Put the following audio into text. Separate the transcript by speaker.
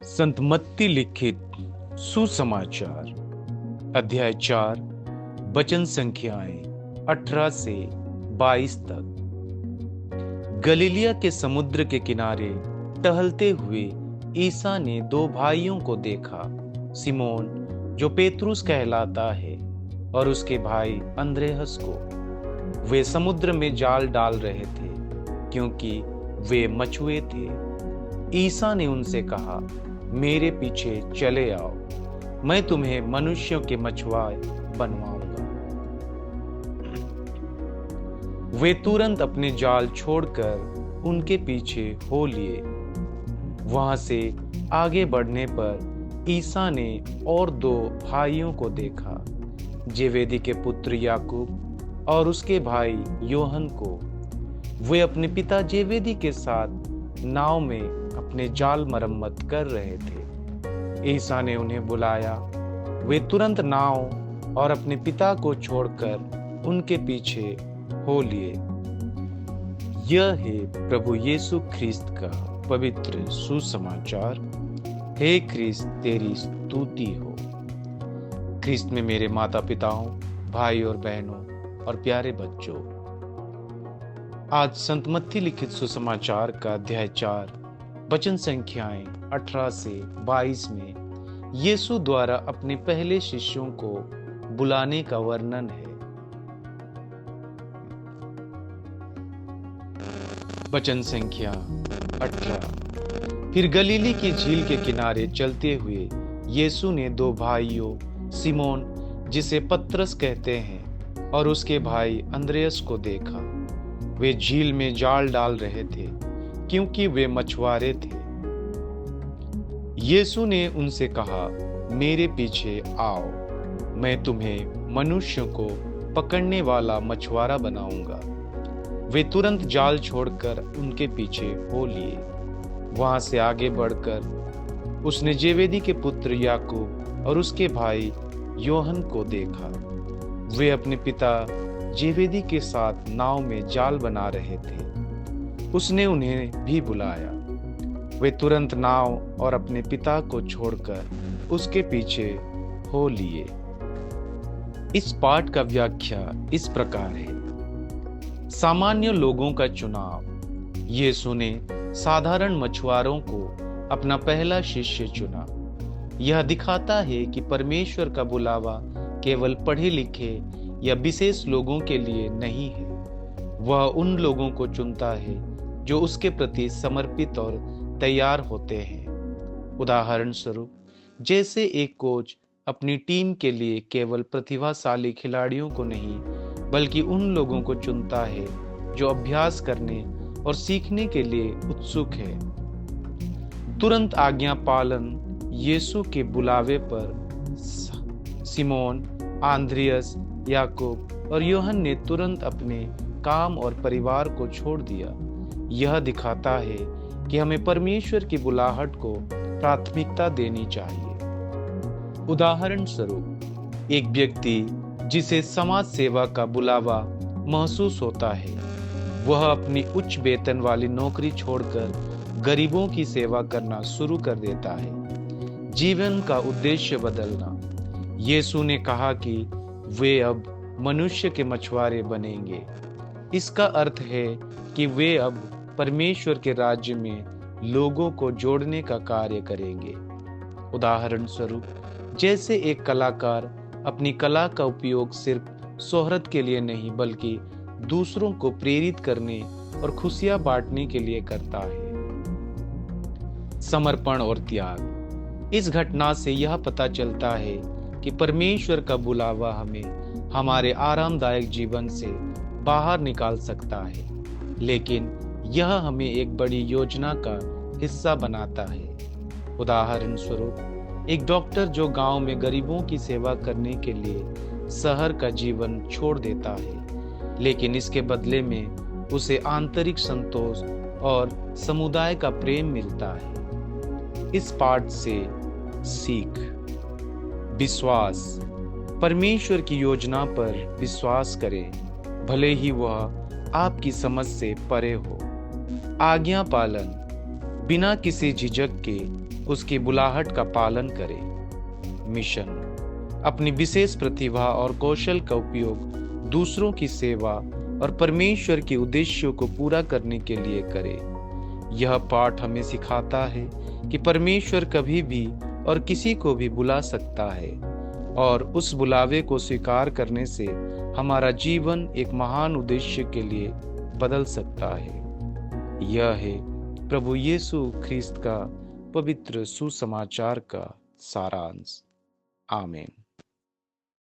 Speaker 1: संत मत्ती लिखित सुसमाचार अध्याय 4 वचन संख्याएं 18 से 22 तक। गलीलिया के समुद्र के किनारे टहलते हुए ईसा ने दो भाइयों को देखा, सिमोन जो पेतरुस कहलाता है और उसके भाई अंद्रेयस को। वे समुद्र में जाल डाल रहे थे क्योंकि वे मछुए थे। ईसा ने उनसे कहा, मेरे पीछे चले आओ, मैं तुम्हें मनुष्यों के मछुआरे बनवाऊंगा। वे तुरंत अपने जाल छोड़कर उनके पीछे हो लिए। वहां से आगे बढ़ने पर ईसा ने और दो भाइयों को देखा, जेवेदी के पुत्र याकूब और उसके भाई योहन को। वे अपने पिता जेवेदी के साथ नाव में अपने जाल मरम्मत कर रहे थे। ईसा ने उन्हें बुलाया। वे तुरंत नाव और अपने पिता को छोड़कर उनके पीछे हो लिए। यह है प्रभु यीशु ख्रिस्त का पवित्र सुसमाचार। हे ख्रिस्त, तेरी स्तुति हो। ख्रिस्त में मेरे माता पिताओं, भाई और बहनों और प्यारे बच्चों, आज संत मत्ती लिखित सुसमाचार का अध्याय 4 वचन संख्याएं 18 से 22 में यीशु द्वारा अपने पहले शिष्यों को बुलाने का वर्णन है। वचन संख्या 18। फिर गलीली की झील के किनारे चलते हुए यीशु ने दो भाइयों, सिमोन जिसे पतरस कहते हैं और उसके भाई अंद्रेयस को देखा। वे झील में जाल डाल रहे थे क्योंकि वे मछुआरे थे। यीशु ने उनसे कहा, मेरे पीछे आओ, मैं तुम्हें मनुष्यों को पकड़ने वाला मछुआरा बनाऊंगा। वे तुरंत जाल छोड़कर उनके पीछे हो लिए। वहां से आगे बढ़कर उसने जेवेदी के पुत्र याकूब और उसके भाई योहन को देखा। वे अपने पिता जेवेदी के साथ नाव में जाल बना रहे थे। उसने उन्हें भी बुलाया। वे तुरंत नाव और अपने पिता को छोड़कर उसके पीछे हो लिए। इस पाठ का व्याख्या इस प्रकार है। सामान्य लोगों का चुनाव। यीशु ने साधारण मछुआरों को अपना पहला शिष्य चुना। यह दिखाता है कि परमेश्वर का बुलावा केवल पढ़े लिखे या विशेष लोगों के लिए नहीं है। वह उन लोगों को चुनता है जो उसके प्रति समर्पित और तैयार होते हैं। उदाहरण स्वरूप, जैसे एक कोच अपनी टीम के लिए केवल प्रतिभाशाली खिलाड़ियों को नहीं, बल्कि उन लोगों को चुनता है जो अभ्यास करने और सीखने के लिए उत्सुक है। तुरंत आज्ञा पालन। यीशु के बुलावे पर सिमोन, आंद्रियस, याकूब और योहन ने तुरंत अपने काम और परिवार को छोड़ दिया। यह दिखाता है कि हमें परमेश्वर की बुलाहट को प्राथमिकता देनी चाहिए। उदाहरण स्वरूप, एक व्यक्ति जिसे समाज सेवा का बुलावा महसूस होता है, वह अपनी उच्च वेतन वाली नौकरी छोड़कर गरीबों की सेवा करना शुरू कर देता है। जीवन का उद्देश्य बदलना। यीशु ने कहा कि वे अब मनुष्य के मछुआरे बनेंगे। इसका अर्थ है कि वे अब परमेश्वर के राज्य में लोगों को जोड़ने का कार्य करेंगे। उदाहरण स्वरूप, जैसे एक कलाकार अपनी कला का उपयोग सिर्फ शोहरत के लिए नहीं, बल्कि दूसरों को प्रेरित करने और खुशियां बांटने के लिए करता है। समर्पण और त्याग। इस घटना से यह पता चलता है कि परमेश्वर का बुलावा हमें हमारे आरामदायक जीवन से बाहर निकाल सकता है, लेकिन यह हमें एक बड़ी योजना का हिस्सा बनाता है। उदाहरण स्वरूप, एक डॉक्टर जो गांव में गरीबों की सेवा करने के लिए शहर का जीवन छोड़ देता है, लेकिन इसके बदले में उसे आंतरिक संतोष और समुदाय का प्रेम मिलता है। इस पाठ से सीख। विश्वास। परमेश्वर की योजना पर विश्वास करें, भले ही वह आपकी समझ से परे हो। आज्ञा पालन। बिना किसी झिझक के उसकी बुलाहट का पालन करें। मिशन: अपनी विशेष प्रतिभा और कौशल का उपयोग दूसरों की सेवा और परमेश्वर के उद्देश्यों को पूरा करने के लिए करें। यह पाठ हमें सिखाता है कि परमेश्वर कभी भी और किसी को भी बुला सकता है और उस बुलावे को स्वीकार करने से हमारा जीवन एक महान उद्देश्य के लिए बदल सकता है। यह है प्रभु यीशु ख्रीस्त का पवित्र सुसमाचार का सारांश। आमीन।